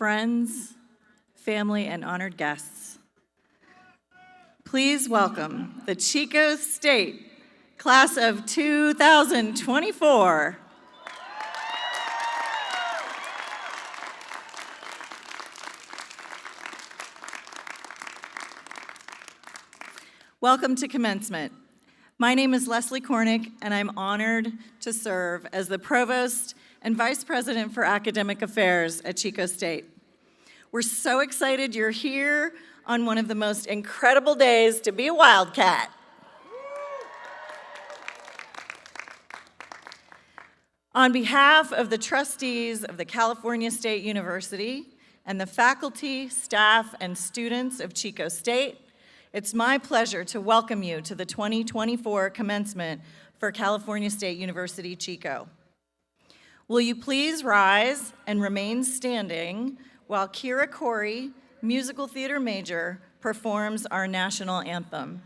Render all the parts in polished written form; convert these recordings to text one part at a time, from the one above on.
friends, family, and honored guests. Please welcome the Chico State Class of 2024. Welcome to Commencement. My name is Leslie Cornick, and I'm honored to serve as the Provost and Vice President for Academic Affairs at Chico State. We're so excited you're here on one of the most incredible days to be a Wildcat. On behalf of the trustees of the California State University and the faculty, staff, and students of Chico State, it's my pleasure to welcome you to the 2024 commencement for California State University, Chico. Will you please rise and remain standing while Kira Corey, musical theater major, performs our national anthem.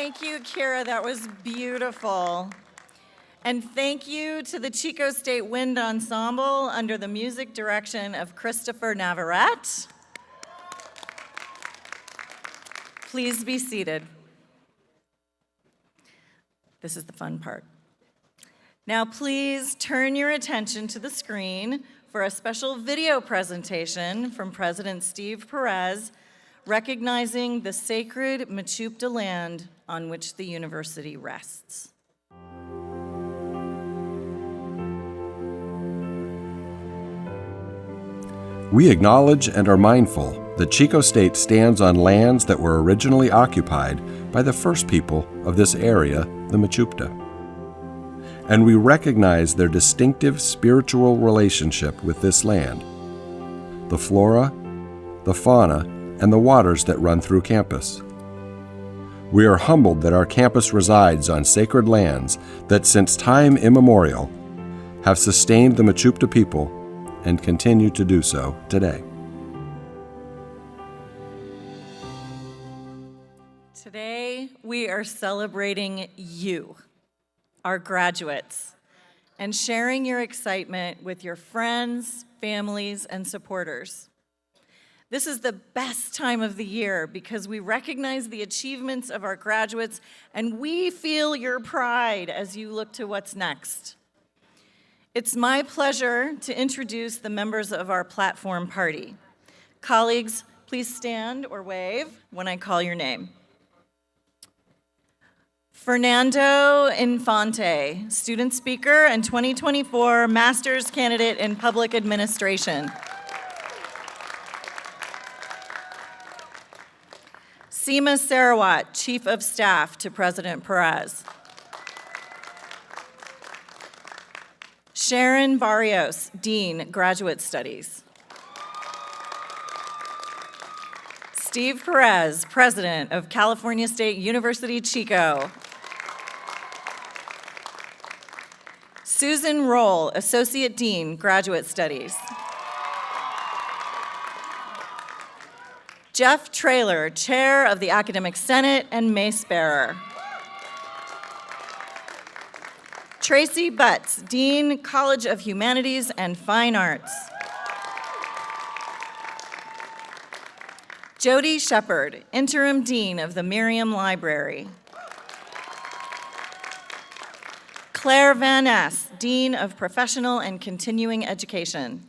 Thank you, Kira. That was beautiful. And thank you to the Chico State Wind Ensemble under the music direction of Christopher Navarrete. Please be seated. This is the fun part. Now, please turn your attention to the screen for a special video presentation from President Steve Perez, recognizing the sacred Mechoopda land on which the university rests. We acknowledge and are mindful that Chico State stands on lands that were originally occupied by the first people of this area, the Mechoopda. And we recognize their distinctive spiritual relationship with this land, the flora, the fauna, and the waters that run through campus. We are humbled that our campus resides on sacred lands that since time immemorial have sustained the Mechoopda people and continue to do so today. Today, we are celebrating you, our graduates, and sharing your excitement with your friends, families, and supporters. This is the best time of the year because we recognize the achievements of our graduates and we feel your pride as you look to what's next. It's my pleasure to introduce the members of our platform party. Colleagues, please stand or wave when I call your name. Fernando Infante, student speaker and 2024 master's candidate in public administration. Seema Sarawat, Chief of Staff to President Perez. Sharon Barrios, Dean, Graduate Studies. Steve Perez, President of California State University, Chico. Susan Roll, Associate Dean, Graduate Studies. Jeff Traylor, Chair of the Academic Senate and Mace Bearer. Tracy Butts, Dean, College of Humanities and Fine Arts. Jody Shepard, Interim Dean of the Miriam Library. Claire Van Ness, Dean of Professional and Continuing Education.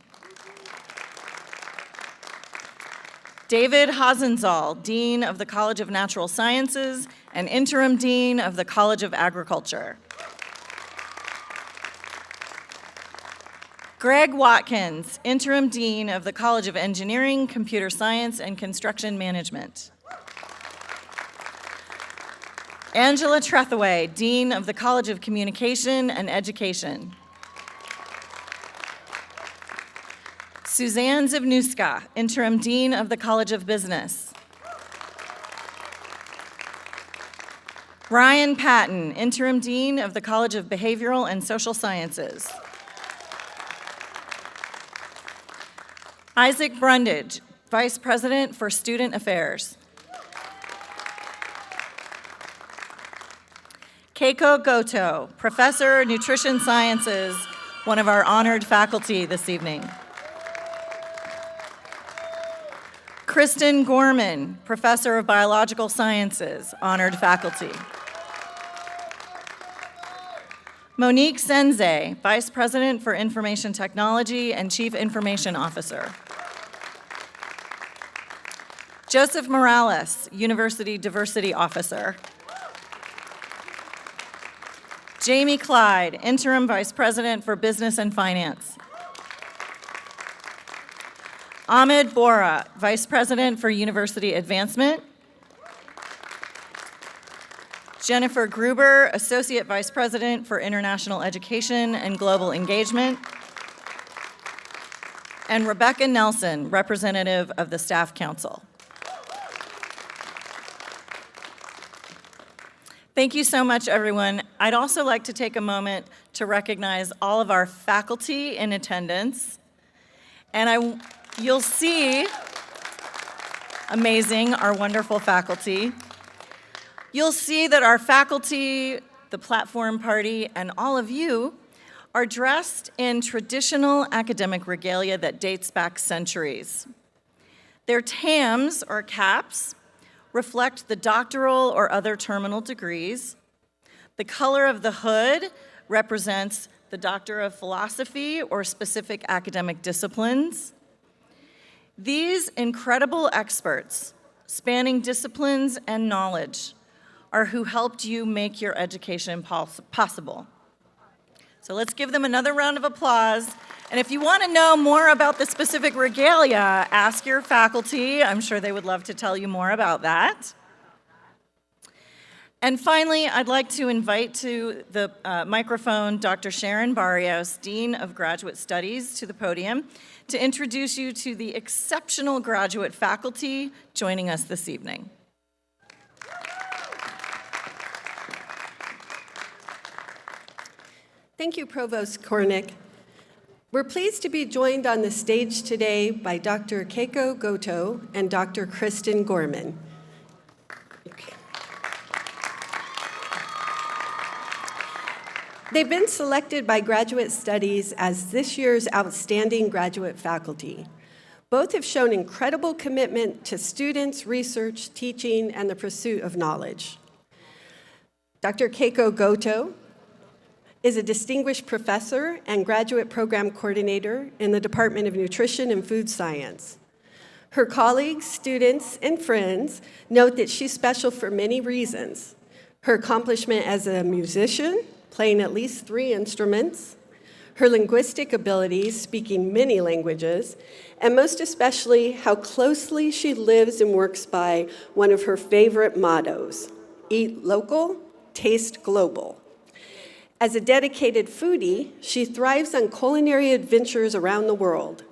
David Hasenzahl, Dean of the College of Natural Sciences and Interim Dean of the College of Agriculture. Greg Watkins, Interim Dean of the College of Engineering, Computer Science, and Construction Management. Angela Trethaway, Dean of the College of Communication and Education. Suzanne Zivnuska, Interim Dean of the College of Business. Brian Patton, Interim Dean of the College of Behavioral and Social Sciences. Isaac Brundage, Vice President for Student Affairs. Keiko Goto, Professor, Nutrition Sciences, one of our honored faculty this evening. Kristen Gorman, Professor of Biological Sciences, honored faculty. Monique Senze, Vice President for Information Technology and Chief Information Officer. Joseph Morales, University Diversity Officer. Jamie Clyde, Interim Vice President for Business and Finance. Ahmed Bora, Vice President for University Advancement. Jennifer Gruber, Associate Vice President for International Education and Global Engagement. And Rebecca Nelson, Representative of the Staff Council. Thank you so much, everyone. I'd also like to take a moment to recognize all of our faculty in attendance. And you'll see, amazing, our wonderful faculty. You'll see that our faculty, the platform party, and all of you are dressed in traditional academic regalia that dates back centuries. Their TAMs, or caps, reflect the doctoral or other terminal degrees. The color of the hood represents the Doctor of Philosophy or specific academic disciplines. These incredible experts, spanning disciplines and knowledge, are who helped you make your education possible. So let's give them another round of applause. And if you want to know more about the specific regalia, ask your faculty. I'm sure they would love to tell you more about that. And finally, I'd like to invite to the microphone Dr. Sharon Barrios, Dean of Graduate Studies, to the podium to introduce you to the exceptional graduate faculty joining us this evening. Thank you, Provost Kornick. We're pleased to be joined on the stage today by Dr. Keiko Goto and Dr. Kristen Gorman. They've been selected by Graduate Studies as this year's outstanding graduate faculty. Both have shown incredible commitment to students, research, teaching, and the pursuit of knowledge. Dr. Keiko Goto is a distinguished professor and graduate program coordinator in the Department of Nutrition and Food Science. Her colleagues, students, and friends note that she's special for many reasons. Her accomplishment as a musician, playing at least 3 instruments, her linguistic abilities, speaking many languages, and most especially how closely she lives and works by one of her favorite mottos, eat local, taste global. As a dedicated foodie, she thrives on culinary adventures around the world.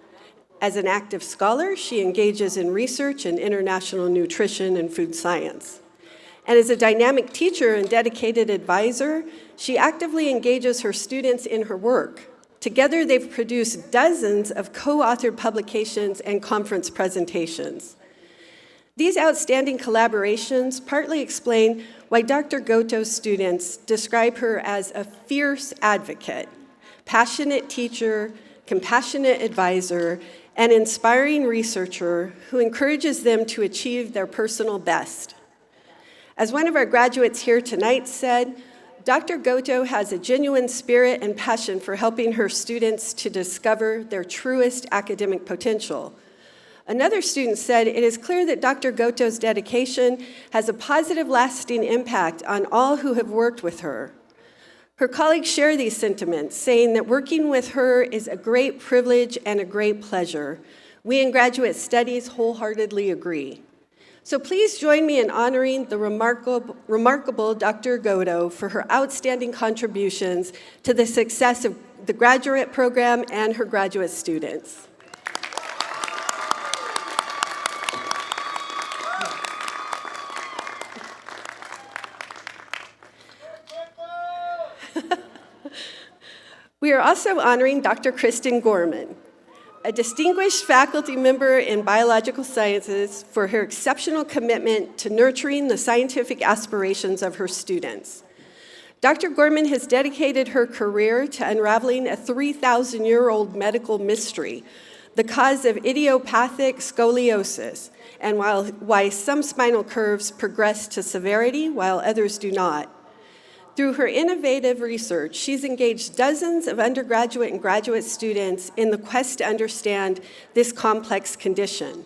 As an active scholar, she engages in research in international nutrition and food science. And as a dynamic teacher and dedicated advisor, she actively engages her students in her work. Together, they've produced dozens of co-authored publications and conference presentations. These outstanding collaborations partly explain why Dr. Goto's students describe her as a fierce advocate, passionate teacher, compassionate advisor, and inspiring researcher who encourages them to achieve their personal best. As one of our graduates here tonight said, Dr. Goto has a genuine spirit and passion for helping her students to discover their truest academic potential. Another student said, "It is clear that Dr. Goto's dedication has a positive, lasting impact on all who have worked with her." Her colleagues share these sentiments, saying that working with her is a great privilege and a great pleasure. We in Graduate Studies wholeheartedly agree. So please join me in honoring the remarkable Dr. Goto for her outstanding contributions to the success of the graduate program and her graduate students. We are also honoring Dr. Kristen Gorman, a distinguished faculty member in biological sciences, for her exceptional commitment to nurturing the scientific aspirations of her students. Dr. Gorman has dedicated her career to unraveling a 3,000-year-old medical mystery, the cause of idiopathic scoliosis, and why some spinal curves progress to severity while others do not. Through her innovative research, she's engaged dozens of undergraduate and graduate students in the quest to understand this complex condition.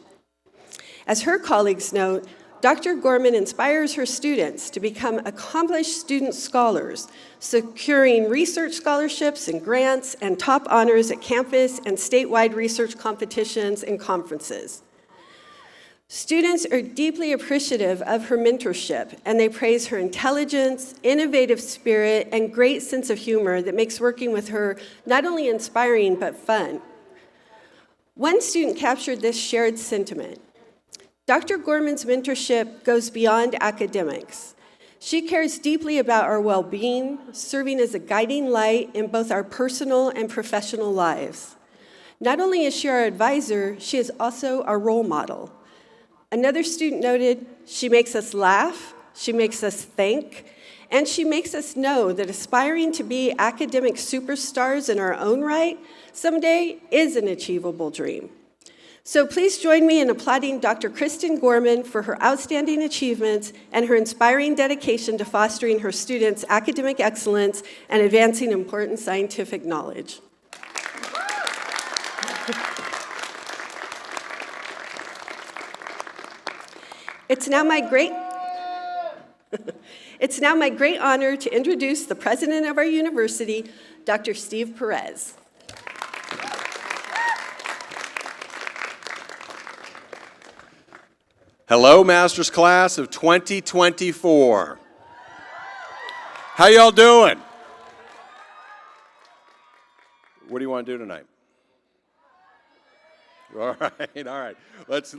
As her colleagues note, Dr. Gorman inspires her students to become accomplished student scholars, securing research scholarships and grants and top honors at campus and statewide research competitions and conferences. Students are deeply appreciative of her mentorship, and they praise her intelligence, innovative spirit, and great sense of humor that makes working with her not only inspiring but fun. One student captured this shared sentiment. Dr. Gorman's mentorship goes beyond academics. She cares deeply about our well-being, serving as a guiding light in both our personal and professional lives. Not only is she our advisor, she is also our role model. Another student noted, "She makes us laugh, she makes us think, and she makes us know that aspiring to be academic superstars in our own right someday is an achievable dream." So please join me in applauding Dr. Kristen Gorman for her outstanding achievements and her inspiring dedication to fostering her students' academic excellence and advancing important scientific knowledge. It's now my great honor to introduce the president of our university, Dr. Steve Perez. Hello, master's class of 2024. How y'all doing? What do you want to do tonight? All right. Let's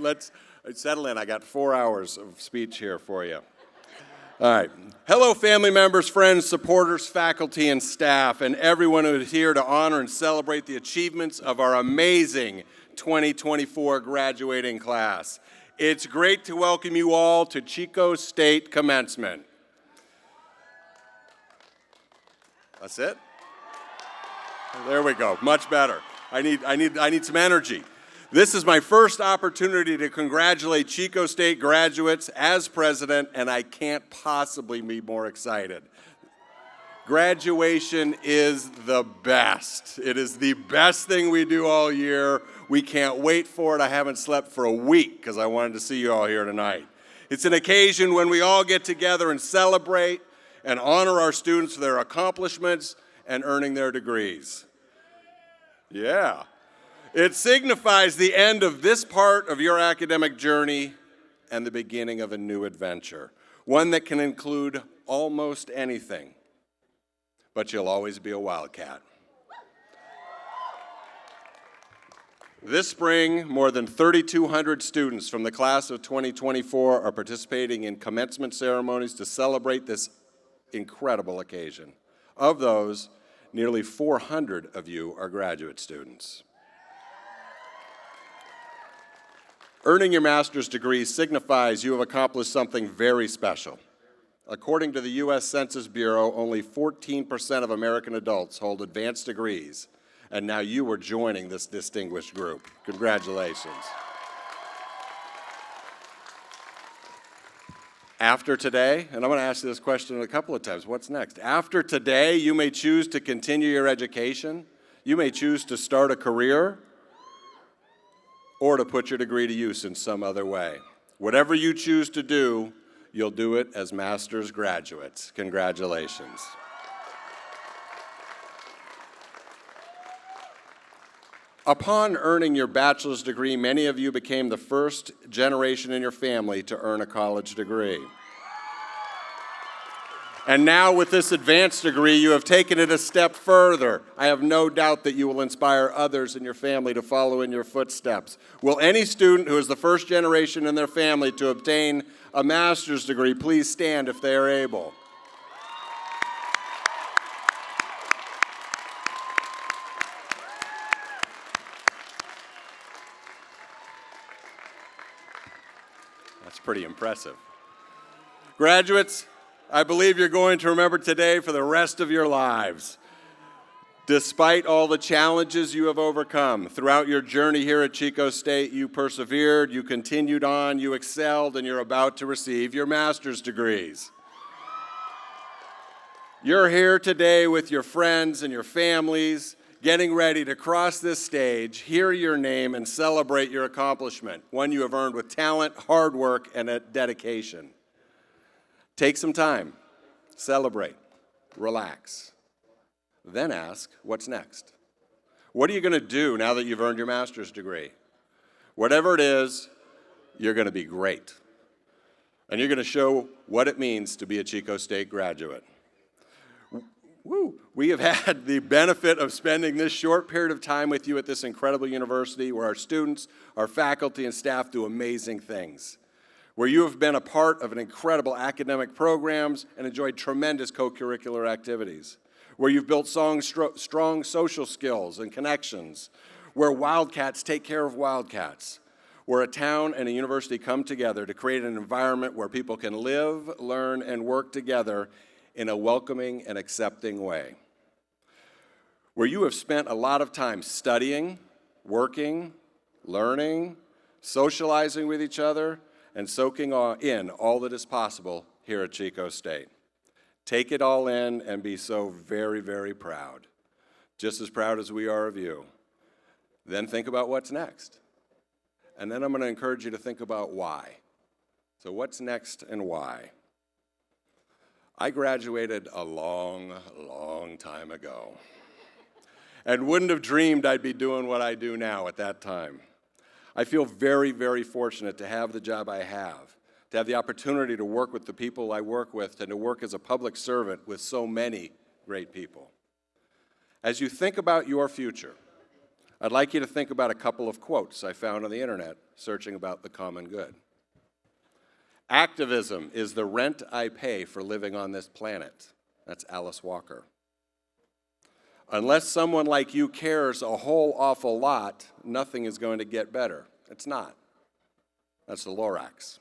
settle in. I got 4 hours of speech here for you. All right. Hello, family members, friends, supporters, faculty, and staff, and everyone who is here to honor and celebrate the achievements of our amazing 2024 graduating class. It's great to welcome you all to Chico State Commencement. That's it? There we go. Much better. I need some energy. This is my first opportunity to congratulate Chico State graduates as president, and I can't possibly be more excited. Graduation is the best. It is the best thing we do all year. We can't wait for it. I haven't slept for a week because I wanted to see you all here tonight. It's an occasion when we all get together and celebrate and honor our students for their accomplishments and earning their degrees. Yeah. It signifies the end of this part of your academic journey and the beginning of a new adventure, one that can include almost anything, but you'll always be a Wildcat. This spring, more than 3,200 students from the class of 2024 are participating in commencement ceremonies to celebrate this incredible occasion. Of those, nearly 400 of you are graduate students. Earning your master's degree signifies you have accomplished something very special. According to the U.S. Census Bureau, only 14% of American adults hold advanced degrees, and now you are joining this distinguished group. Congratulations. After today, and I'm going to ask you this question a couple of times, what's next? After today, you may choose to continue your education, you may choose to start a career, or to put your degree to use in some other way. Whatever you choose to do, you'll do it as master's graduates. Congratulations. Upon earning your bachelor's degree, many of you became the first generation in your family to earn a college degree. And now with this advanced degree, you have taken it a step further. I have no doubt that you will inspire others in your family to follow in your footsteps. Will any student who is the first generation in their family to obtain a master's degree please stand if they are able? That's pretty impressive. Graduates, I believe you're going to remember today for the rest of your lives. Despite all the challenges you have overcome throughout your journey here at Chico State, you persevered, you continued on, you excelled, and you're about to receive your master's degrees. You're here today with your friends and your families, getting ready to cross this stage, hear your name, and celebrate your accomplishment, one you have earned with talent, hard work, and a dedication. Take some time, celebrate, relax. Then ask, what's next? What are you going to do now that you've earned your master's degree? Whatever it is, you're going to be great. And you're going to show what it means to be a Chico State graduate. Woo. We have had the benefit of spending this short period of time with you at this incredible university where our students, our faculty, and staff do amazing things, where you have been a part of an incredible academic programs and enjoyed tremendous co-curricular activities, where you've built strong social skills and connections, where Wildcats take care of Wildcats, where a town and a university come together to create an environment where people can live, learn, and work together in a welcoming and accepting way, where you have spent a lot of time studying, working, learning, socializing with each other, and soaking in all that is possible here at Chico State. Take it all in and be so very, very proud, just as proud as we are of you. Then think about what's next. And then I'm going to encourage you to think about why. So what's next and why? I graduated a long, long time ago and wouldn't have dreamed I'd be doing what I do now at that time. I feel very, very fortunate to have the job I have, to have the opportunity to work with the people I work with, and to work as a public servant with so many great people. As you think about your future, I'd like you to think about a couple of quotes I found on the internet searching about the common good. Activism is the rent I pay for living on this planet. That's Alice Walker. Unless someone like you cares a whole awful lot, nothing is going to get better. It's not. That's the Lorax.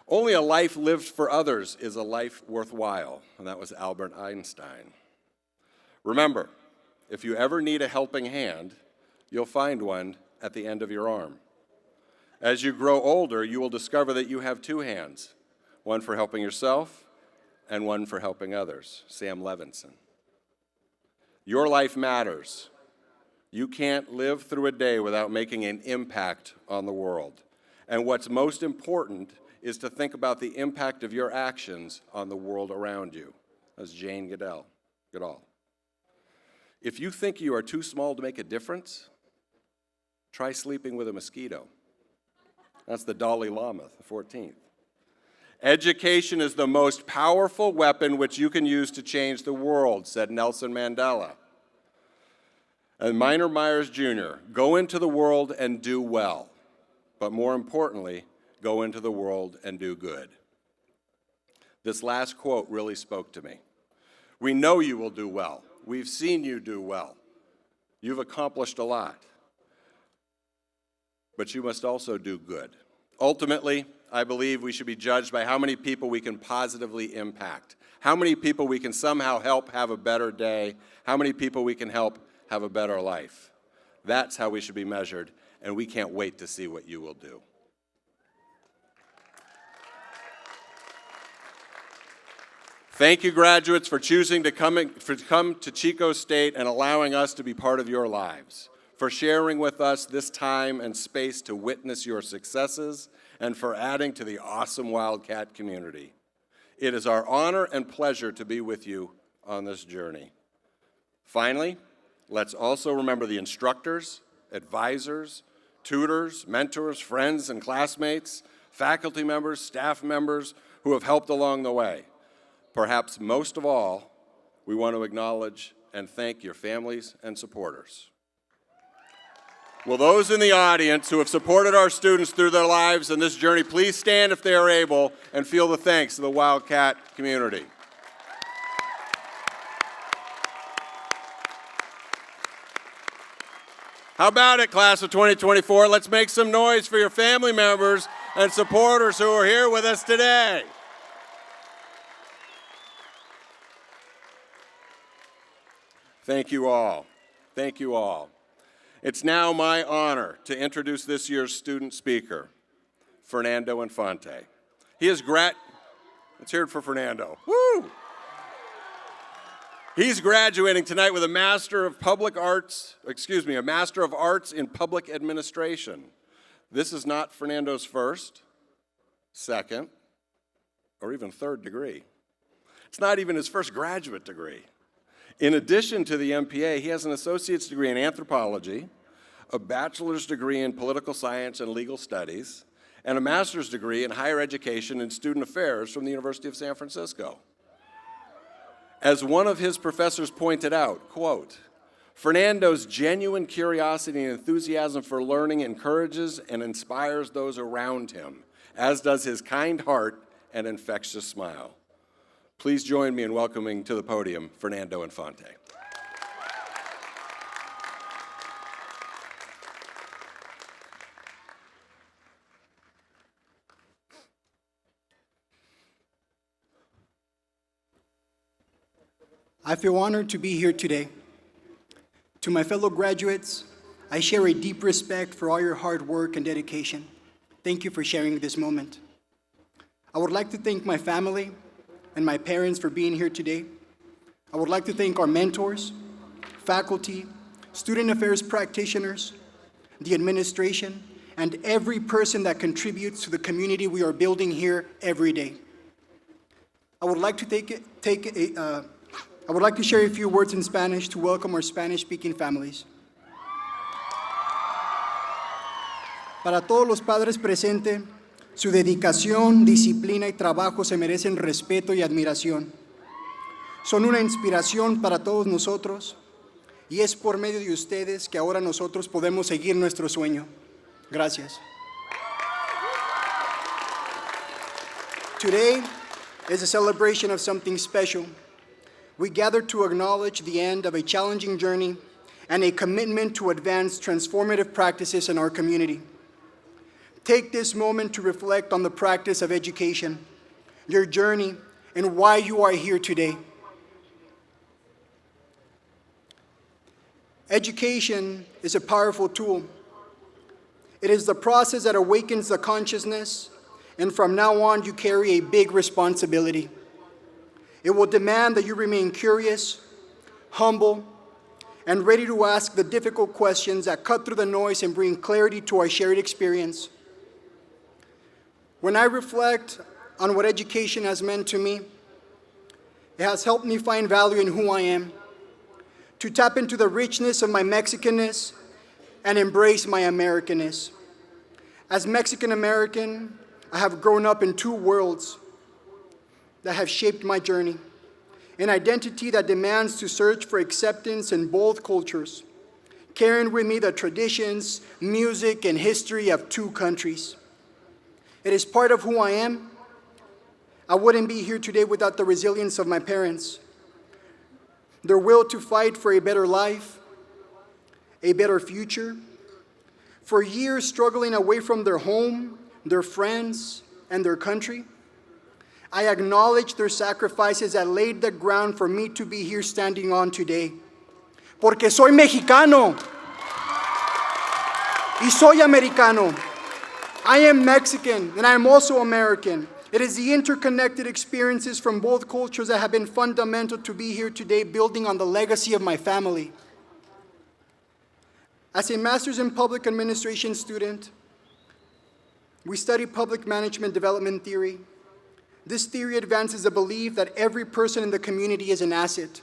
Only a life lived for others is a life worthwhile, and that was Albert Einstein. Remember, if you ever need a helping hand, you'll find one at the end of your arm. As you grow older, you will discover that you have two hands, one for helping yourself and one for helping others. Sam Levinson. Your life matters. You can't live through a day without making an impact on the world. And what's most important is to think about the impact of your actions on the world around you. That's Jane Goodall. If you think you are too small to make a difference, try sleeping with a mosquito. That's the Dalai Lama, the 14th. Education is the most powerful weapon which you can use to change the world, said Nelson Mandela. And Minor Myers Jr., go into the world and do well. But more importantly, go into the world and do good. This last quote really spoke to me. We know you will do well. We've seen you do well. You've accomplished a lot. but you must also do good. Ultimately, I believe we should be judged by how many people we can positively impact, how many people we can somehow help have a better day, how many people we can help have a better life. That's how we should be measured, and we can't wait to see what you will do. Thank you, graduates, for choosing to come to Chico State and allowing us to be part of your lives, for sharing with us this time and space to witness your successes, and for adding to the awesome Wildcat community. It is our honor and pleasure to be with you on this journey. Finally, let's also remember the instructors, advisors, tutors, mentors, friends, and classmates, faculty members, staff members who have helped along the way. Perhaps most of all, we want to acknowledge and thank your families and supporters. Will those in the audience who have supported our students through their lives in this journey please stand if they are able and feel the thanks of the Wildcat community. How about it, class of 2024? Let's make some noise for your family members and supporters who are here with us today. Thank you all. Thank you all. It's now my honor to introduce this year's student speaker, Fernando Infante. Let's hear it for Fernando. Woo! He's graduating tonight with a Master of Arts in Public Administration. This is not Fernando's first, second, or even third degree. It's not even his first graduate degree. In addition to the MPA, he has an associate's degree in anthropology, a bachelor's degree in political science and legal studies, and a master's degree in higher education and student affairs from the University of San Francisco. As one of his professors pointed out, quote, Fernando's genuine curiosity and enthusiasm for learning encourages and inspires those around him, as does his kind heart and infectious smile. Please join me in welcoming to the podium Fernando Infante. I feel honored to be here today. To my fellow graduates, I share a deep respect for all your hard work and dedication. Thank you for sharing this moment. I would like to thank my family and my parents for being here today. I would like to thank our mentors, faculty, student affairs practitioners, the administration, and every person that contributes to the community we are building here every day. I would like to share a few words in Spanish to welcome our Spanish-speaking families. Para todos los padres presentes, su dedicación, disciplina y trabajo se merecen respeto y admiración. Son una inspiración para todos nosotros y es por medio de ustedes que ahora nosotros podemos seguir nuestro sueño. Gracias. Today is a celebration of something special. We gather to acknowledge the end of a challenging journey and a commitment to advance transformative practices in our community. Take this moment to reflect on the practice of education, your journey, and why you are here today. Education is a powerful tool. It is the process that awakens the consciousness, and from now on, you carry a big responsibility. It will demand that you remain curious, humble, and ready to ask the difficult questions that cut through the noise and bring clarity to our shared experience. When I reflect on what education has meant to me, it has helped me find value in who I am, to tap into the richness of my Mexicanness and embrace my Americanness. As Mexican American, I have grown up in two worlds that have shaped my journey, an identity that demands to search for acceptance in both cultures, carrying with me the traditions, music, and history of two countries. It is part of who I am. I wouldn't be here today without the resilience of my parents, their will to fight for a better life, a better future, for years struggling away from their home, their friends, and their country. I acknowledge their sacrifices that laid the ground for me to be here standing on today. Porque soy mexicano. Y soy americano. I am Mexican, and I am also American. It is the interconnected experiences from both cultures that have been fundamental to be here today, building on the legacy of my family. As a Master's in Public Administration student, we study public management development theory. This theory advances the belief that every person in the community is an asset,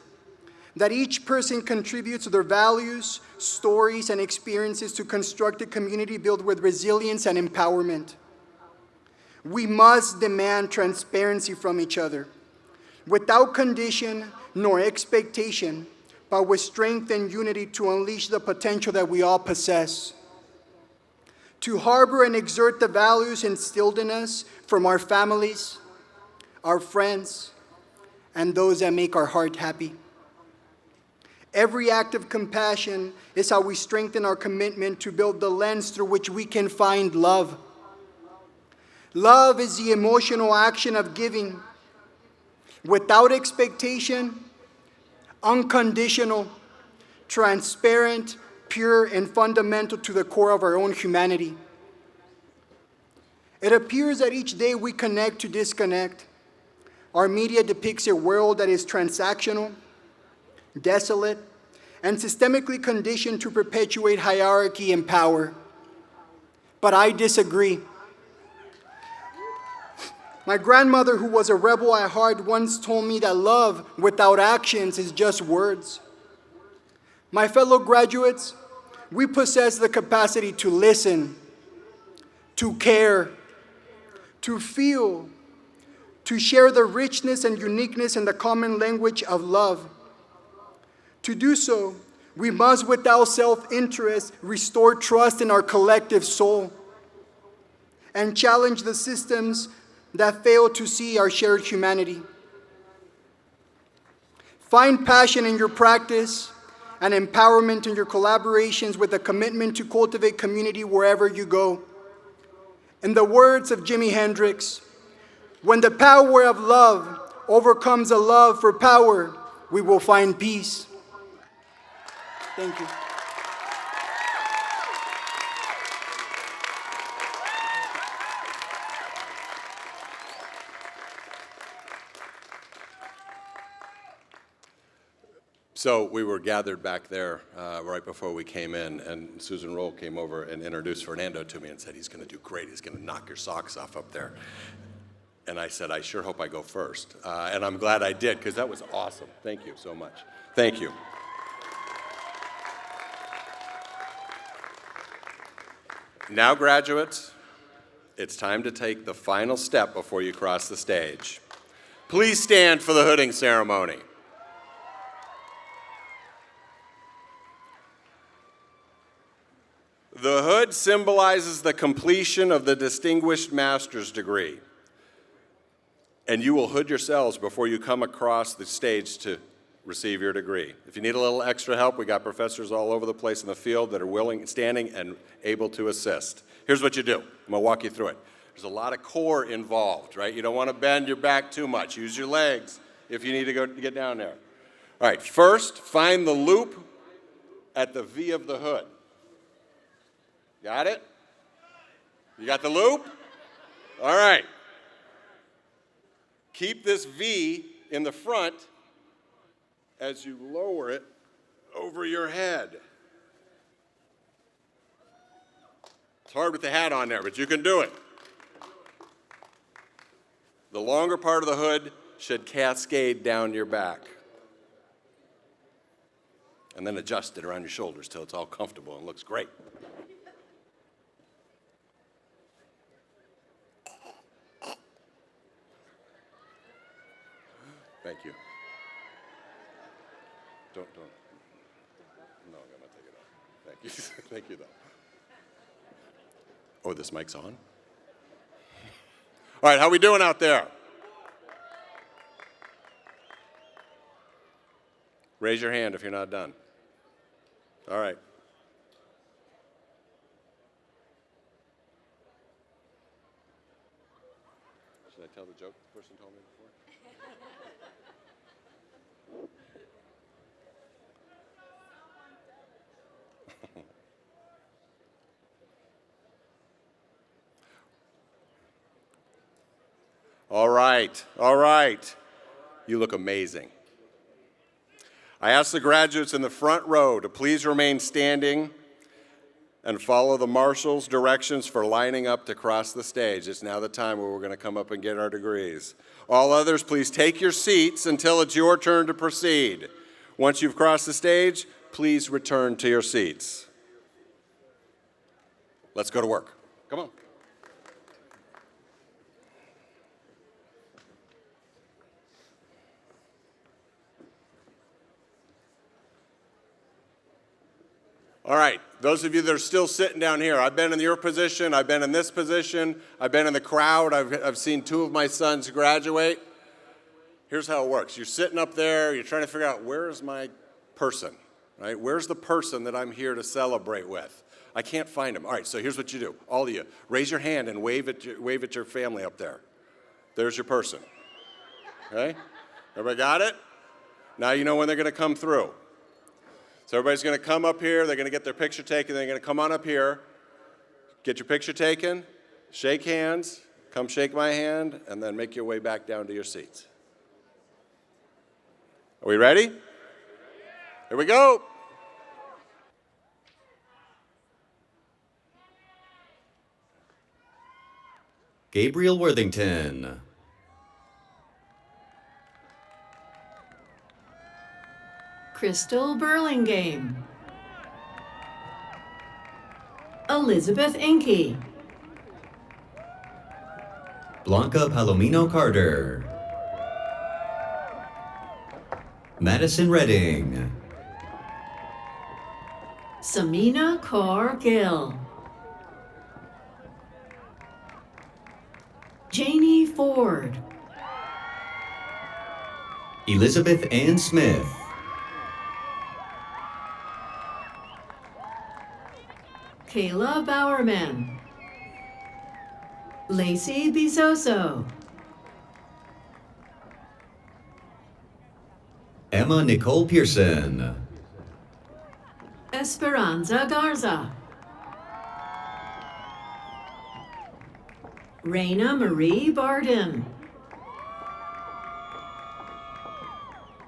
that each person contributes their values, stories, and experiences to construct a community built with resilience and empowerment. We must demand transparency from each other, without condition nor expectation, but with strength and unity to unleash the potential that we all possess. To harbor and exert the values instilled in us from our families, our friends, and those that make our heart happy. Every act of compassion is how we strengthen our commitment to build the lens through which we can find love. Love is the emotional action of giving, without expectation, unconditional, transparent, pure, and fundamental to the core of our own humanity. It appears that each day we connect to disconnect. Our media depicts a world that is transactional, desolate, and systemically conditioned to perpetuate hierarchy and power. But I disagree. My grandmother, who was a rebel at heart, once told me that love without actions is just words. My fellow graduates, we possess the capacity to listen, to care, to feel, to share the richness and uniqueness in the common language of love. To do so, we must, without self-interest, restore trust in our collective soul and challenge the systems that fail to see our shared humanity. Find passion in your practice and empowerment in your collaborations with a commitment to cultivate community wherever you go. In the words of Jimi Hendrix, when the power of love overcomes a love for power, we will find peace. Thank you. So we were gathered back there right before we came in, and Susan Roll came over and introduced Fernando to me and said, he's going to do great. He's going to knock your socks off up there. And I said, I sure hope I go first. And I'm glad I did, because that was awesome. Thank you so much. Thank you. Now, graduates, it's time to take the final step before you cross the stage. Please stand for the hooding ceremony. The hood symbolizes the completion of the Distinguished Master's degree. And you will hood yourselves before you come across the stage to receive your degree. If you need a little extra help, we got professors all over the place in the field that are willing, standing, and able to assist. Here's what you do. I'm going to walk you through it. There's a lot of core involved, right? You don't want to bend your back too much. Use your legs if you need to go get down there. All right, first, find the loop at the V of the hood. Got it? You got the loop? All right. Keep this V in the front as you lower it over your head. It's hard with the hat on there, but you can do it. The longer part of the hood should cascade down your back. And then adjust it around your shoulders till it's all comfortable and looks great. Thank you. Don't. No, I'm gonna take it off. Thank you. Thank you, though. Oh, this mic's on? All right, how we doing out there? Raise your hand if you're not done. All right. the joke the person told me before? All right, all right. You look amazing. I ask the graduates in the front row to please remain standing and follow the marshal's directions for lining up to cross the stage. It's now the time where we're going to come up and get our degrees. All others, please take your seats until it's your turn to proceed. Once you've crossed the stage, please return to your seats. Let's go to work. Come on. All right, those of you that are still sitting down here, I've been in your position, I've been in this position, I've been in the crowd, I've seen 2 of my sons graduate. Here's how it works. You're sitting up there, you're trying to figure out, where is my person, right? Where's the person that I'm here to celebrate with? I can't find him. All right, so here's what you do, all of you. Raise your hand and wave at your family up there. There's your person, okay? Everybody got it? Now you know when they're gonna come through. So everybody's going to come up here, they're going to get their picture taken, they're going to come on up here, get your picture taken, shake hands, come shake my hand, and then make your way back down to your seats. Are we ready? Here we go. Gabriel Worthington. Crystal Burlingame, Elizabeth Inky, Blanca Palomino Carter. Madison Redding. Samina Kaur Gill, Janie Ford, Elizabeth Ann Smith. Kayla Bowerman, Lacey Bisoso, Emma Nicole Pearson. Esperanza Garza, Raina Marie Barden,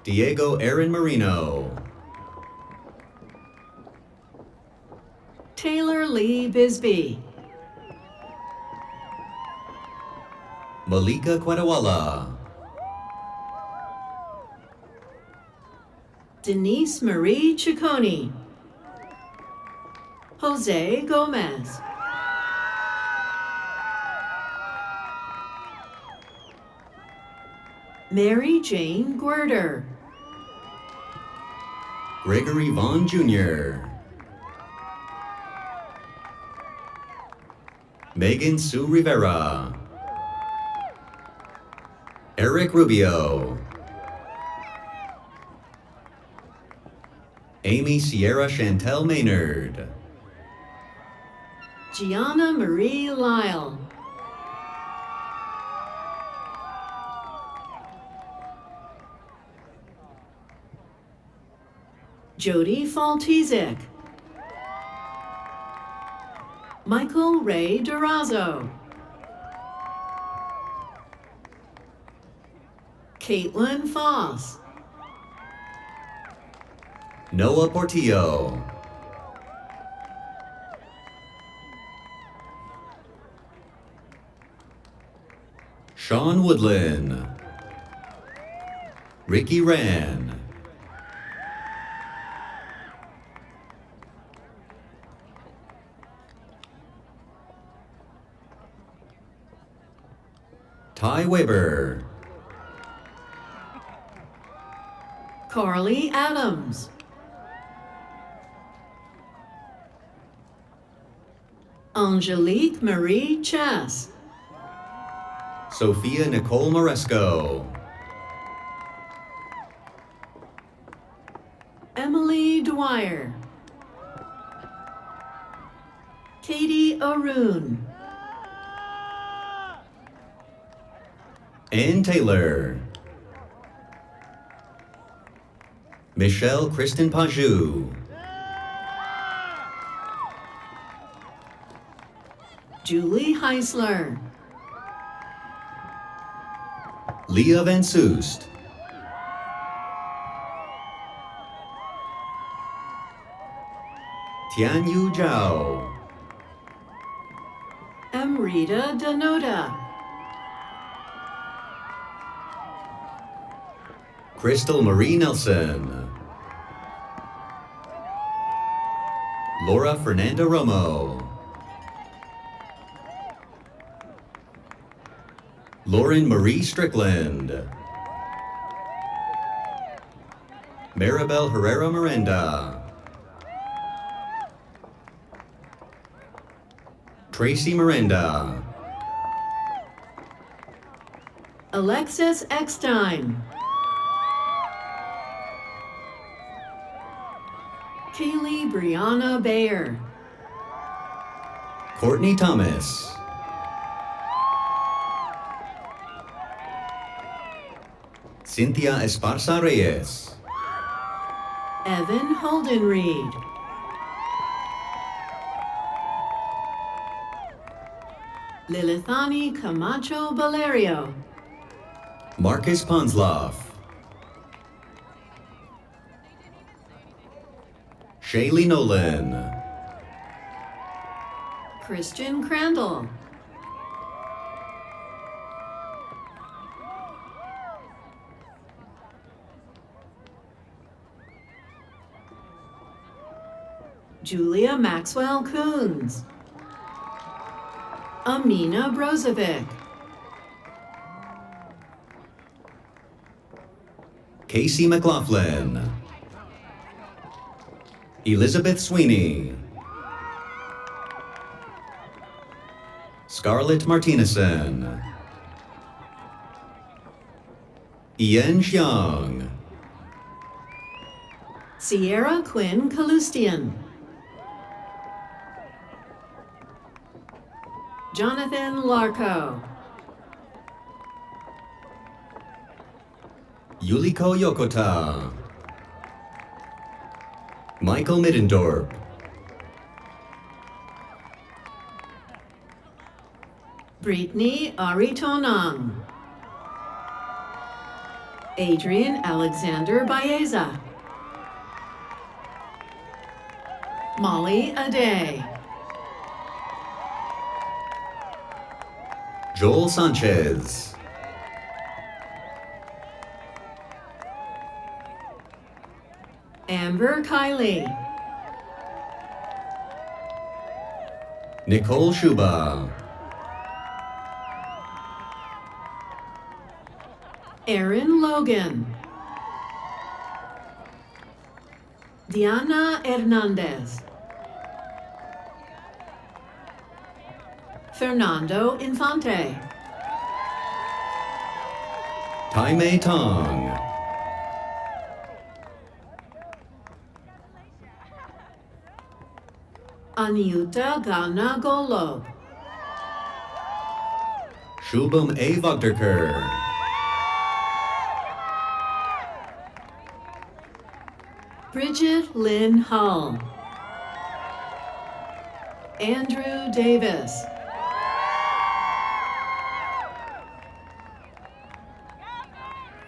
Diego Aaron Marino. Taylor Lee Bisbee, Malika Quadawala. Denise Marie Ciccone, Jose Gomez, Mary Jane Guerder, Gregory Vaughn Jr. Megan Sue Rivera. Eric Rubio. Amy Sierra Chantel Maynard. Gianna Marie Lyle, Jody Faltizik, Michael Ray Durazo, Caitlin Foss, Noah Portillo. Sean Woodland. Ricky Rand. Ty Weber. Carly Adams, Angelique Marie Chess, Sophia Nicole Moresco. Emily Dwyer, Katie Arun, Ann Taylor. Michelle Kristen Paju. Julie Heisler. Leah Van Soest. Tianyu Zhao. Amrita Denoda. Crystal Marie Nelson. Laura Fernanda Romo. Lauren Marie Strickland. Maribel Herrera Miranda. Tracy Miranda. Alexis Eckstein. Kaylee Brianna Bayer. Courtney Thomas. Cynthia Esparza Reyes. Evan Holden Reed. Lilithani Camacho Valerio. Marcus Ponsloff. Shaylee Nolan. Christian Crandall. Julia Maxwell Coons. Amina Brozovic. Casey McLaughlin. Elizabeth Sweeney. Scarlett Martinezson. Ian Xiang. Sierra Quinn Kalustian. Jonathan Larco. Yuliko Yokota. Michael Middendorp. Brittany Aritonang. Adrian Alexander Baeza. Molly Aday. Joel Sanchez. Amber Kiley. Nicole Shuba. Aaron Logan. Diana Hernandez. Fernando Infante. Tai Mei Tong. Anyuta Gana Golob. Shubham A. Vogderker. Bridget Lynn Hull. Andrew Davis.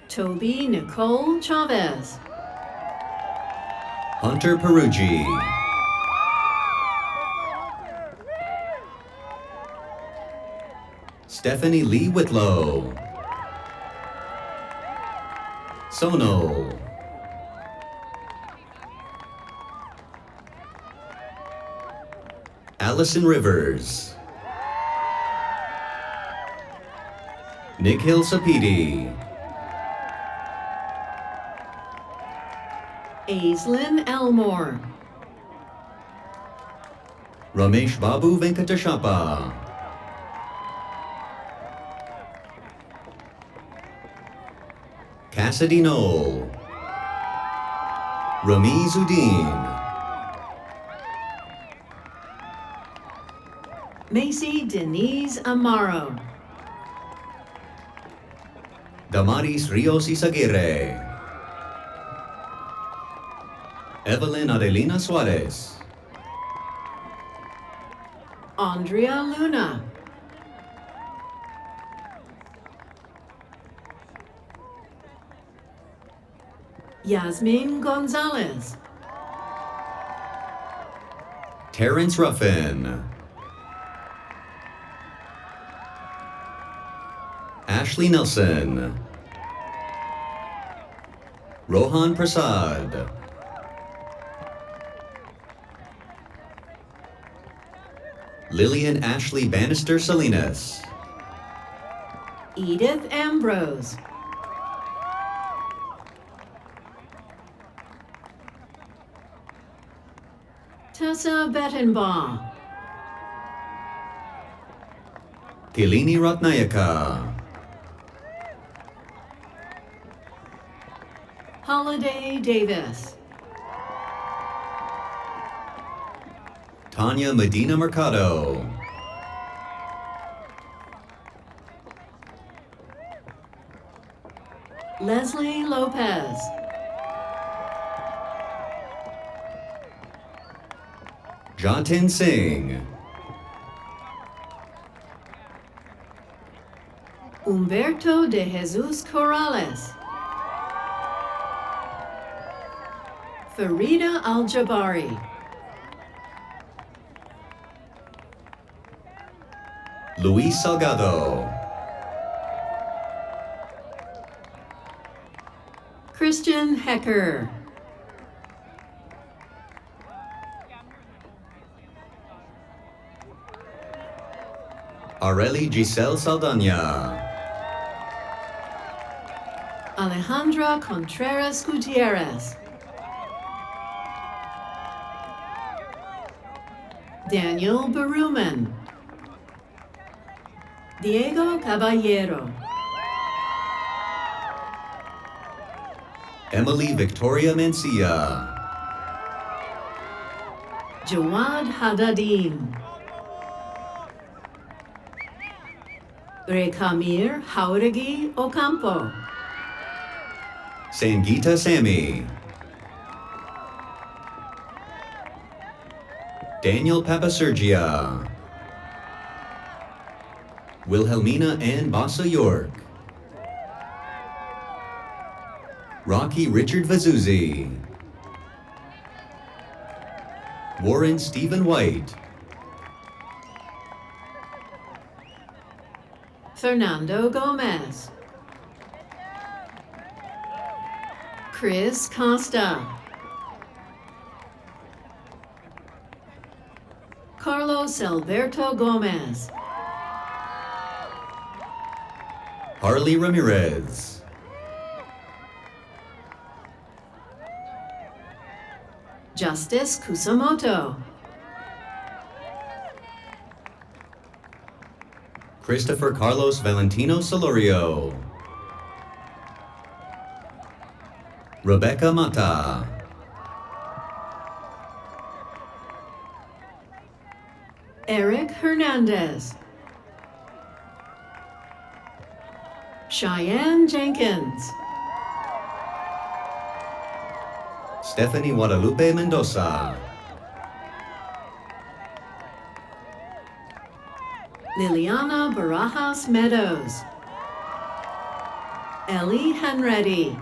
Toby Nicole Chavez. Hunter Peruggi. Stephanie Lee Whitlow. Sono. Allison Rivers. Nikhil Sapiti. Aislinn Elmore. Ramesh Babu Venkatashapa. Cassidy Knoll. Ramiz Uddin. Macy Denise Amaro. Damaris Rios Isaguirre. Evelyn Adelina Suarez. Andrea Luna. Yasmin Gonzalez. Terrence Ruffin. Ashley Nelson. Rohan Prasad. Lillian Ashley Bannister Salinas. Edith Ambrose. Tessa Bettenbaugh. Tilini Ratnayaka. Holiday Davis. Tanya Medina Mercado. Leslie Lopez. Jatin Singh. Humberto de Jesus Corrales. Farida Al-Jabari. Luis Salgado. Christian Hecker. Areli Giselle Saldana. Alejandra Contreras Gutierrez. Daniel Berumen. Diego Caballero. Emily Victoria Mencia. Jawad Haddadin. Rekamir Jauregui Ocampo. Sangita Sammy. Daniel Papasergia. Wilhelmina Ann Bassa York. Rocky Richard Vazuzzi. Warren Stephen White. Fernando Gomez. Chris Costa. Carlos Alberto Gomez. Harley Ramirez. Justice Kusamoto. Christopher Carlos Valentino Solorio. Rebecca Mata. Eric Hernandez. Cheyenne Jenkins. Stephanie Guadalupe Mendoza. Liliana Barajas Meadows. Ellie Henready.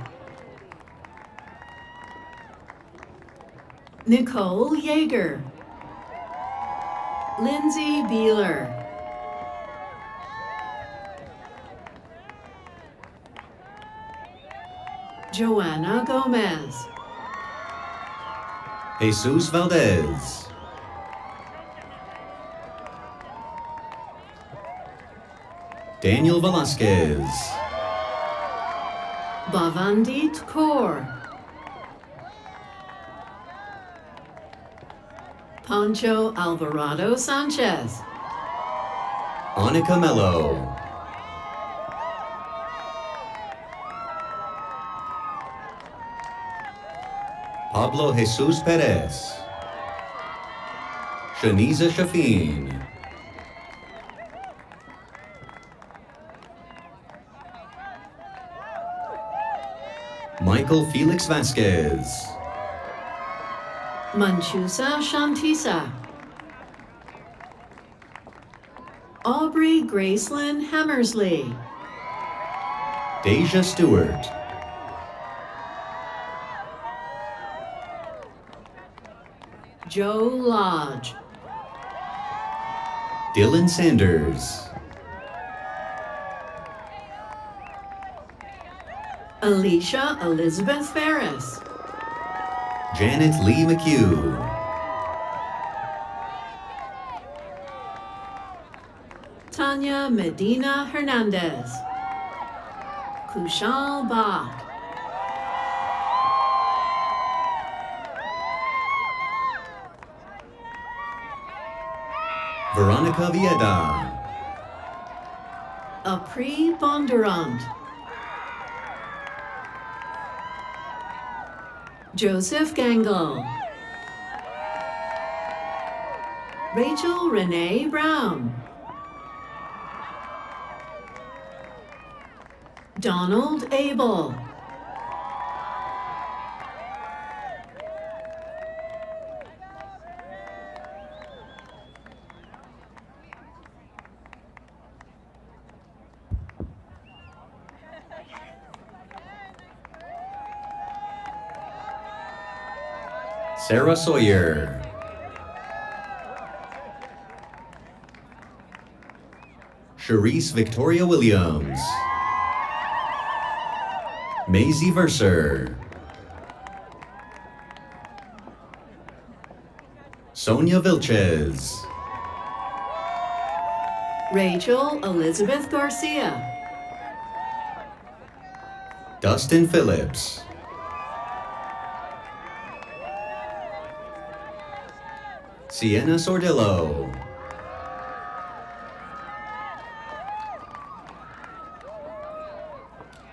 Nicole Yeager. Lindsay Beeler. Joanna Gomez. Jesus Valdez. Daniel Velasquez. Bhavandit Kaur. Pancho Alvarado Sanchez. Annika Mello. Pablo Jesus Perez. Shaniza Shafin. Michael Felix Vasquez. Manchusa Shantisa. Aubrey Gracelyn Hammersley. Deja Stewart. Joe Lodge. Dylan Sanders. Alicia Elizabeth Ferris. Janet Lee McHugh. Tanya Medina Hernandez. Kushal Bach. Veronica Vieda. Apri Bondurant. Joseph Gangle. Rachel Renee Brown. Donald Abel. Sarah Sawyer. Charisse Victoria Williams. Maisie Verser. Sonia Vilches. Rachel Elizabeth Garcia. Dustin Phillips. Sienna Sordillo.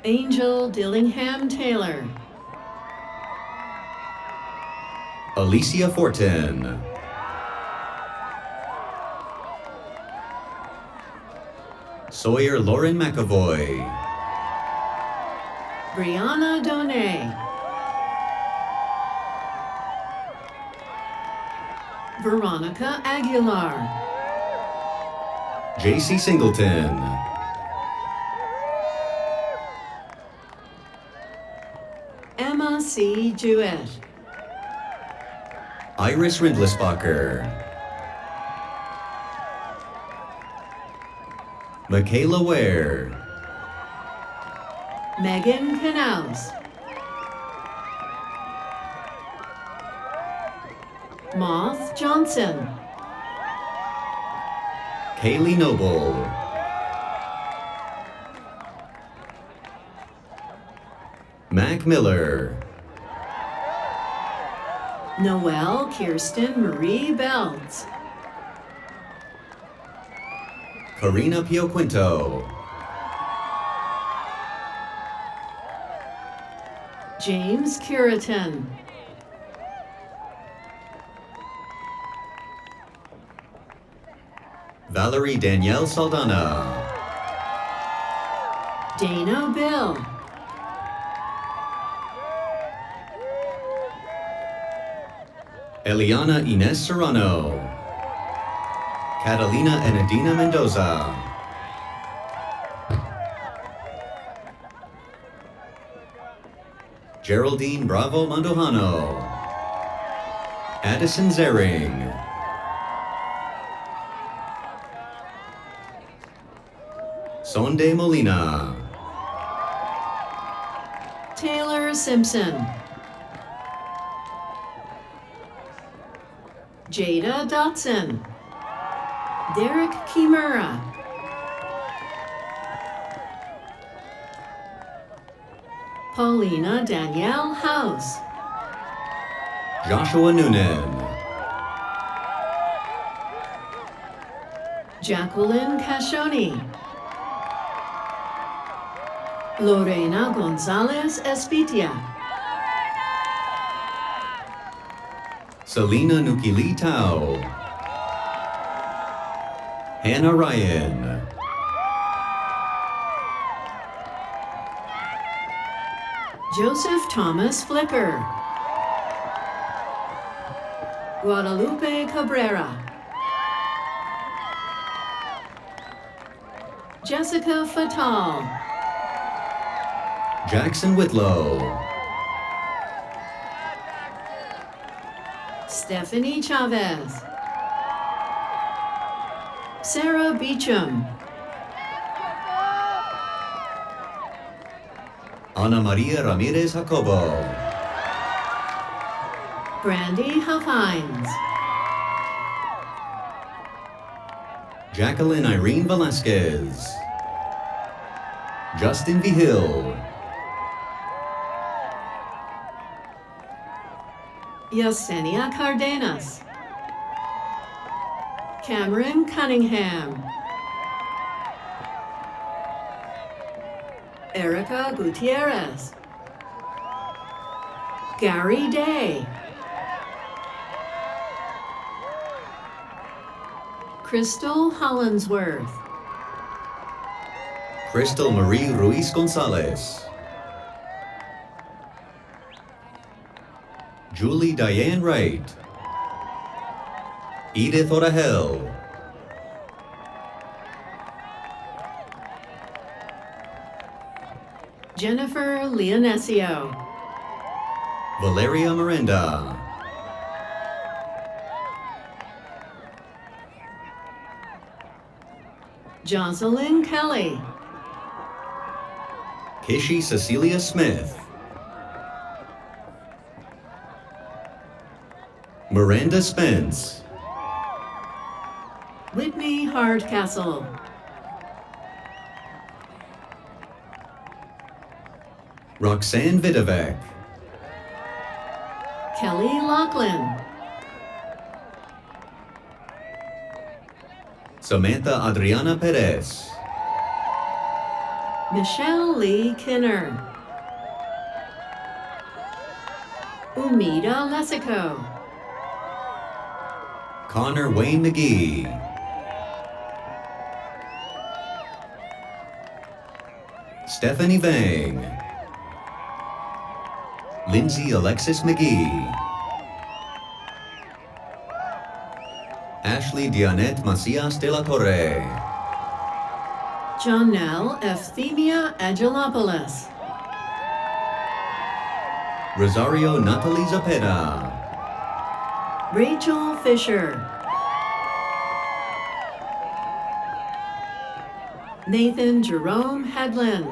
Angel Dillingham Taylor. Alicia Fortin. Sawyer Lauren McAvoy. Brianna Donay. Veronica Aguilar. JC Singleton. Emma C. Jewett. Iris Rindlisbacher. Michaela Ware. Megan Knaus. Moth Johnson. Kaylee Noble. Mac Miller. Noelle Kirsten Marie Belts. Karina Pio Quinto. James Curitan. Valerie Danielle Saldana. Dana Bill. Eliana Inez Serrano. Catalina Enadina Mendoza. Geraldine Bravo Mandojano. Addison Zering. Sonde Molina. Taylor Simpson. Jada Dotson. Derek Kimura. Paulina Danielle House. Joshua Noonan. Jacqueline Cashoni. Lorena Gonzalez Espitia. Selena Nukili Tao. Hannah Ryan. Joseph Thomas Flicker. Guadalupe Cabrera. Jessica Fatal. Jackson Whitlow. Stephanie Chavez. Sarah Beecham. Ana Maria Ramirez Jacobo. Brandy Huffines. Jacqueline Irene Velasquez. Justin Vigil. Yesenia Cardenas. Cameron Cunningham. Erica Gutierrez. Gary Day. Crystal Hollinsworth. Crystal Marie Ruiz Gonzalez. Julie Diane Wright. Edith Orahel. Jennifer Leonesio. Valeria Miranda. Jocelyn Kelly. Kishi Cecilia Smith. Miranda Spence. Whitney Hardcastle. Roxanne Vidovec. Kelly Lachlan. Samantha Adriana Perez. Michelle Lee Kinner. Umida Lesico. Connor Wayne McGee. Stephanie Vang. Lindsay Alexis McGee. Ashley Dianette Macias de la Torre. Janelle Euphemia Angelopoulos. Rosario Natalie Zapeta. Rachel Fisher. Nathan Jerome Headland.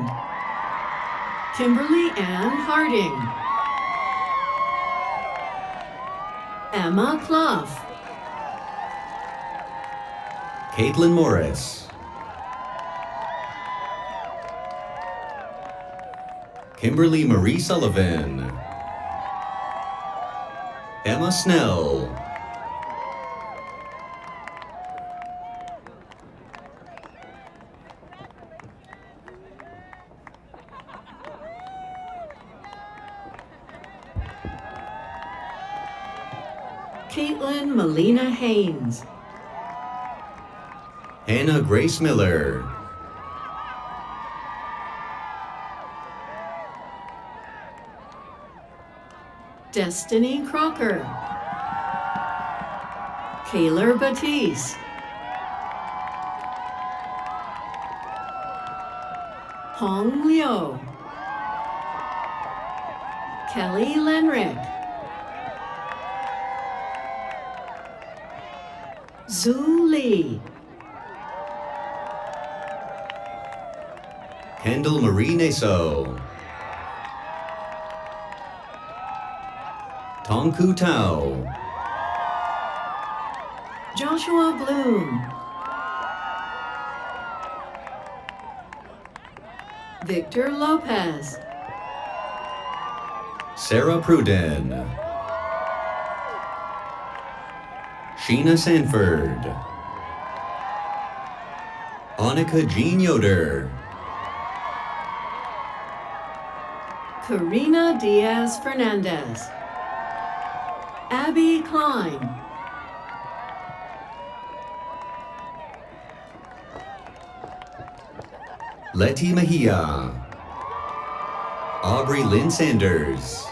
Kimberly Ann Harding. Emma Clough. Caitlin Morris. Kimberly Marie Sullivan. Emma Snell. Caitlin Melina Haynes. Hannah Grace Miller. Destiny Crocker. Kaylor Batiste. Hong Liu. Kelly Lenrick. Zhu Li. Kendall Marie Naso. Tongku Tao. Joshua Bloom. Victor Lopez. Sarah Pruden. Sheena Sanford. Annika Jean Yoder. Karina Diaz Fernandez. Abby Klein. Letty Mejia. Aubrey Lynn Sanders.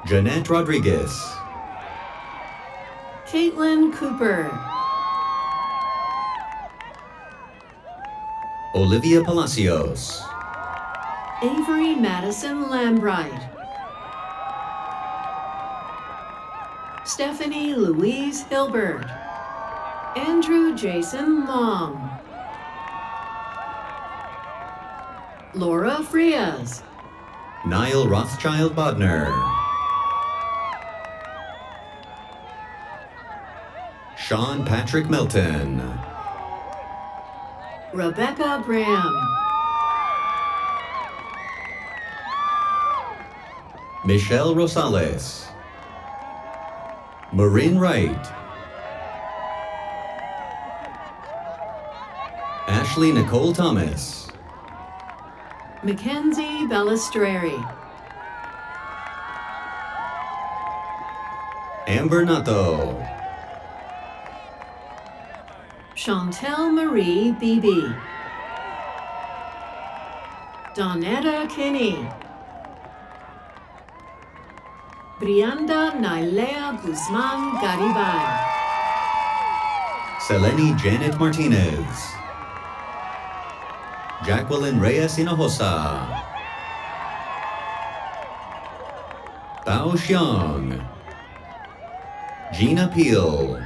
Jeanette Rodriguez. Caitlin Cooper. Olivia Palacios. Avery Madison Lambright. Stephanie Louise Hilbert. Andrew Jason Long. Laura Frias. Niall Rothschild Bodner. Sean Patrick Melton. Rebecca Graham. Michelle Rosales. Marin Wright. Ashley Nicole Thomas. Mackenzie Balistreri. Amber Nato. Chantel Marie Beebe. Donetta Kinney. Brianda Nailea Guzman Garibay. Seleni Janet Martinez. Jacqueline Reyes Hinojosa. Bao Xiong. Gina Peel.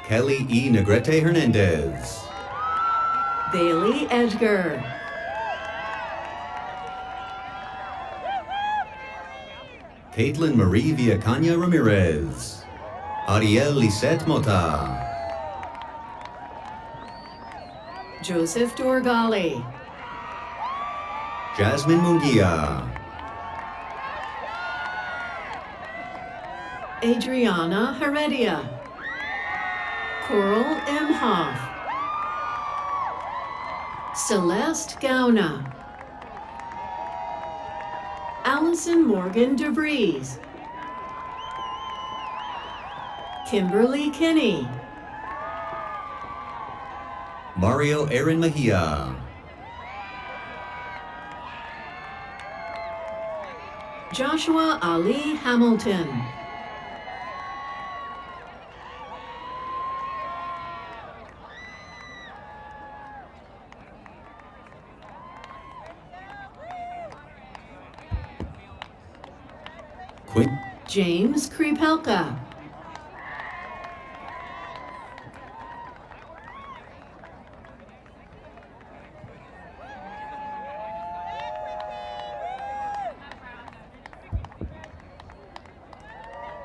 Kelly E. Negrete Hernandez. Bailey Edgar. Caitlin Marie Villacana Ramirez. Ariel Lisette Mota. Joseph Dorgali. Jasmine Munguia. Adriana Heredia. Coral Imhoff. Celeste Gauna. Allison Morgan DeVries. Kimberly Kinney. Mario Aaron Mejia. Joshua Ali Hamilton. James Kripelka.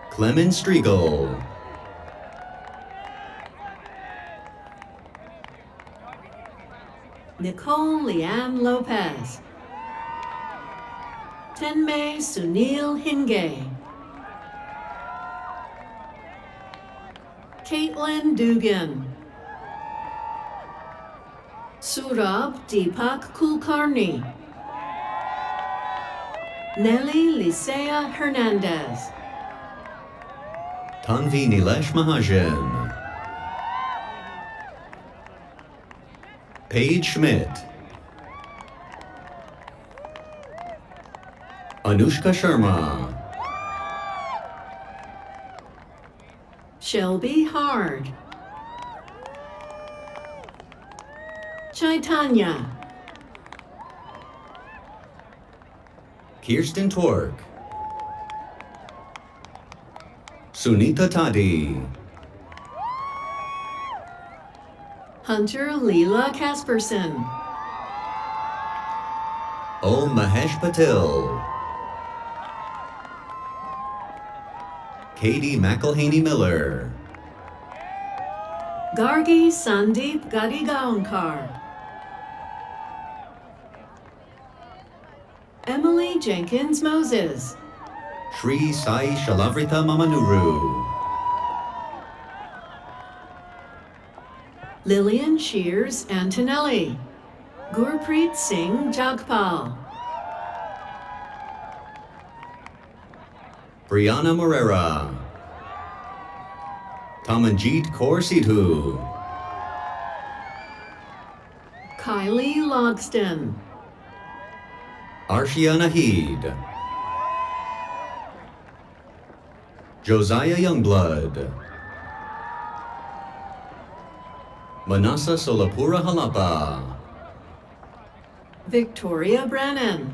Clemens Striegel. Nicole Leanne Lopez. Tenmei Sunil Hinge. Caitlin Dugan. Surab Deepak Kulkarni. Nelly Lisea Hernandez. Tanvi Nilesh Mahajan. Paige Schmidt. Anushka Sharma. Shelby Hard. Chaitanya. Kirsten Twerk. Sunita Tadi. Hunter Leela Casperson. Om Mahesh Patil. Katie McElhaney Miller. Gargi Sandeep Gadigaonkar. Emily Jenkins Moses. Shri Sai Shalavrita Mamanuru. Lillian Shears Antonelli. Gurpreet Singh Jagpal. Brianna Morera. Tamanjeet Kaur Sidhu. Kylie Logston. Arshia Nahid. Josiah Youngblood. Manasa Solapura Halapa. Victoria Brennan.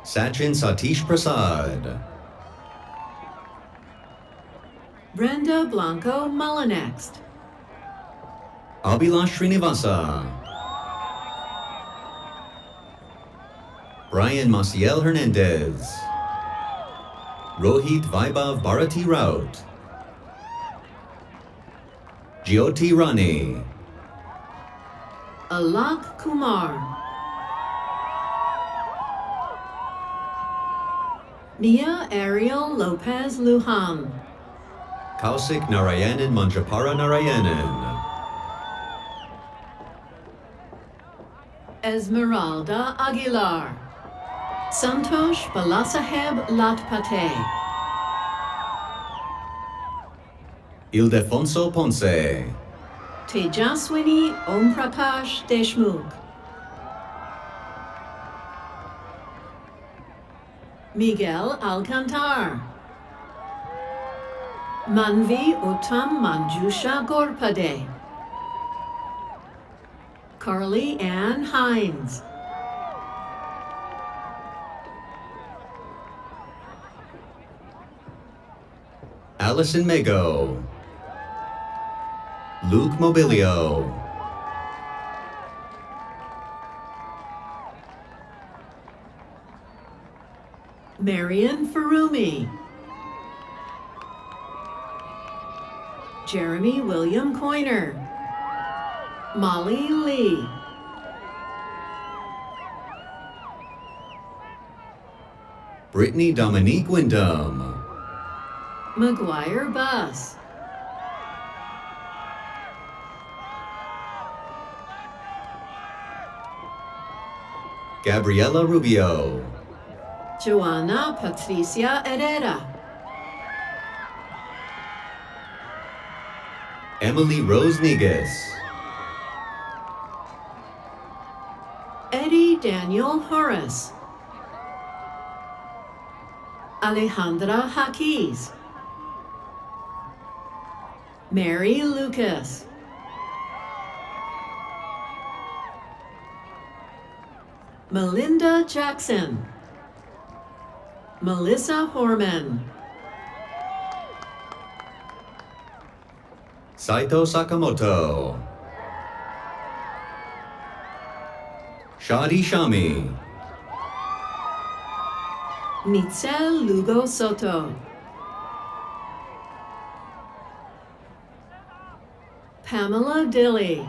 Sachin Satish Prasad. Brenda Blanco Mullinext. Abhilash Srinivasa. Brian Maciel Hernandez. Rohit Vaibhav Bharati Raut. Jyoti Rani. Alak Kumar. Mia Ariel Lopez Lujan. Kausik Narayanan Manjapara Narayanan. Esmeralda Aguilar. Santosh Balasaheb Latpate. Ildefonso Ponce. Tejaswini Omprakash Deshmukh. Miguel Alcantar. Manvi Uttam Manjusha Gorpade. Carly Ann Hines. Allison Mago. Luke Mobilio. Marion Farumi. Jeremy William Coiner. Molly Lee. Brittany Dominique Wyndham. McGuire Buss. Gabriela Rubio. Joanna Patricia Herrera. Emily Rose Negus. Eddie Daniel Horace. Alejandra Haquiz. Mary Lucas. Melinda Jackson. Melissa Horman. Saito Sakamoto. Shadi Shami. Mitzel Lugo Soto. Pamela Dilly.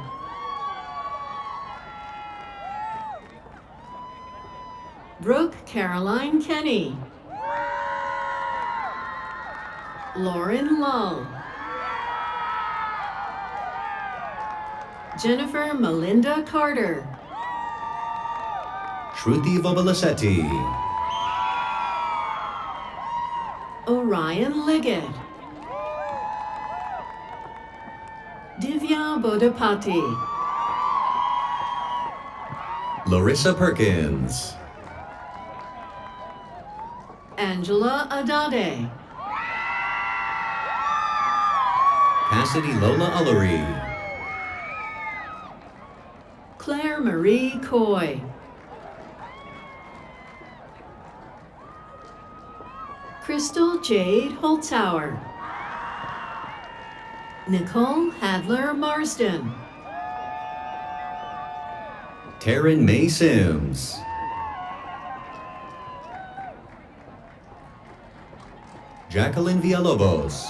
Brooke Caroline Kenny. Lauren Lull. Jennifer Melinda Carter. Shruti Vobalasetti. Orion Liggett. Divya Bodapati. Larissa Perkins. Angela Adade. Cassidy Lola Ullery. Claire Marie Coy. Crystal Jade Holtzauer. Nicole Hadler Marsden. Taryn May Sims. Jacqueline Villalobos.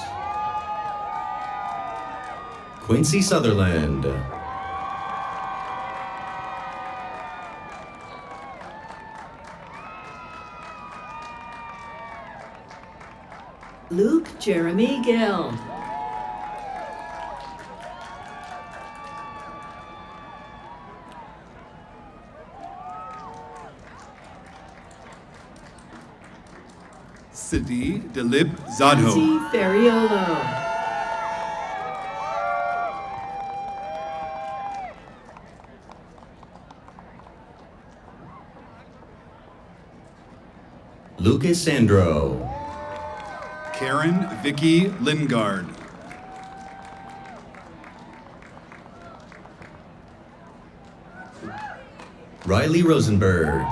Quincy Sutherland. Luke Jeremy Gill. Cassidy Delib Zadho. Izzy Fariolo. Lucas Sandro. Karen Vicky Lingard. Riley Rosenberg.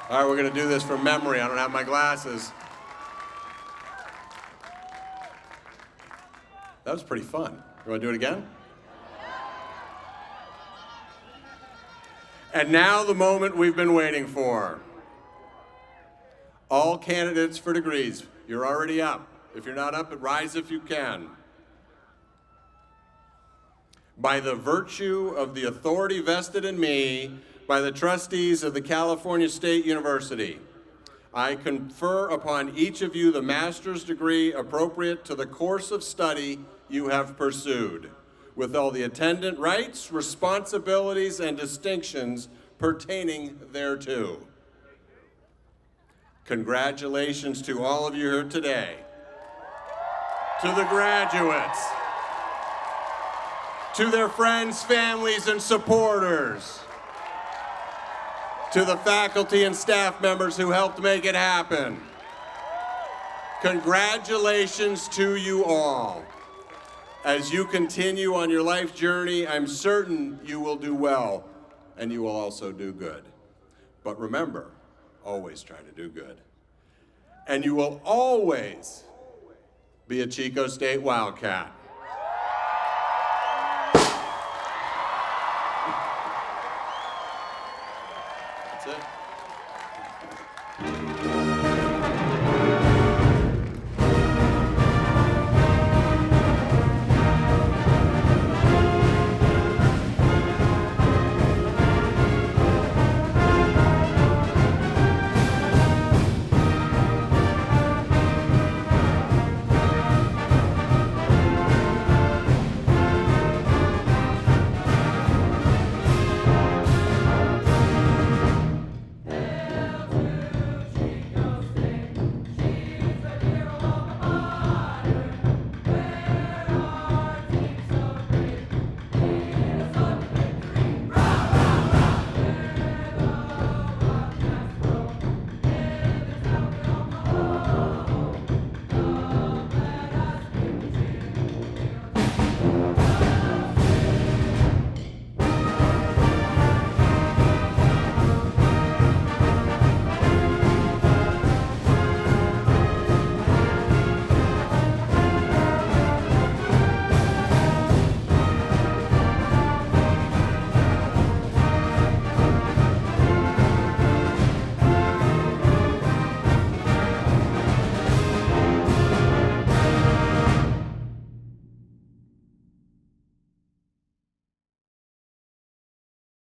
All right, we're going to do this from memory. I don't have my glasses. That was pretty fun. You want to do it again? And now the moment we've been waiting for. All candidates for degrees, you're already up. If you're not up, rise if you can. By the virtue of the authority vested in me by the trustees of the California State University, I confer upon each of you the master's degree appropriate to the course of study you have pursued, with all the attendant rights, responsibilities, and distinctions pertaining thereto. Congratulations to all of you here today. To the graduates, to their friends, families, and supporters, to the faculty and staff members who helped make it happen. Congratulations to you all. As you continue on your life journey, I'm certain you will do well, and you will also do good. But remember, always try to do good. And you will always be a Chico State Wildcat.